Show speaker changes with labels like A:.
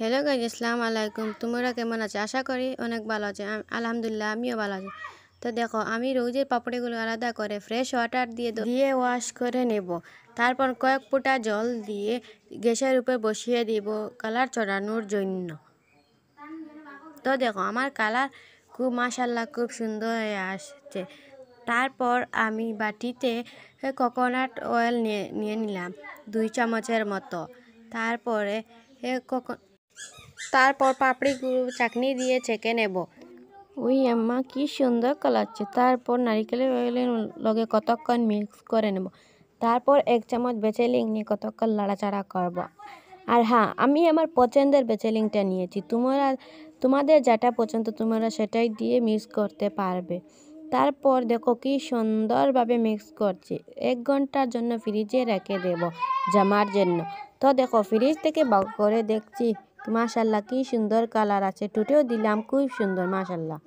A: Hello guys, আসসালামু আলাইকুম। তোমরা কেমন আছো? আশা করি অনেক ভালো আছে। আলহামদুলিল্লাহ, আমিও ভালো আছি। তো দেখো, আমি রোজের পাপড়িগুলো আলাদা করে ফ্রেশ ওয়াটার দিয়ে ওয়াশ করে নেব। তারপর কয়েক ফোঁটা জল দিয়ে গ্যাসের উপর বসিয়ে দিব কালার ছড়ানোর জন্য। তো দেখো, আমার কালার খুব মাশাআল্লাহ খুব সুন্দর হয়ে আসছে। তারপর আমি বাটিতে কোকোনাট অয়েল নিয়ে নিলাম 2 চামচের মতো। তারপর পাপড়িগুলো চাকনি দিয়ে ছেঁকে নেব। ওই আম্মা কি সুন্দর কালাচ্ছে। তারপর নারিকেলের অয়েলের লগে কতক্ষণ মিক্স করে নেব। তারপর 1 চামচ ভ্যাসলিন নিয়ে কতক্ষণ লাড়াচাড়া করব। আর হ্যাঁ, আমি আমার পছন্দের ভ্যাসলিনটা নিয়েছি। তোমাদের যেটা পছন্দ তোমরা সেটাই দিয়ে মিক্স করতে পারবে। তারপর দেখো কি সুন্দরভাবে মিক্স করছি। 1 ঘন্টার জন্য ফ্রিজে রেখে দেব জমার জন্য। তো দেখো, ফ্রিজ থেকে বার করে দেখছি মাশাআল্লাহ কি সুন্দর কালার আছে। টুটেও দিলাম, খুব সুন্দর মাশাআল্লাহ।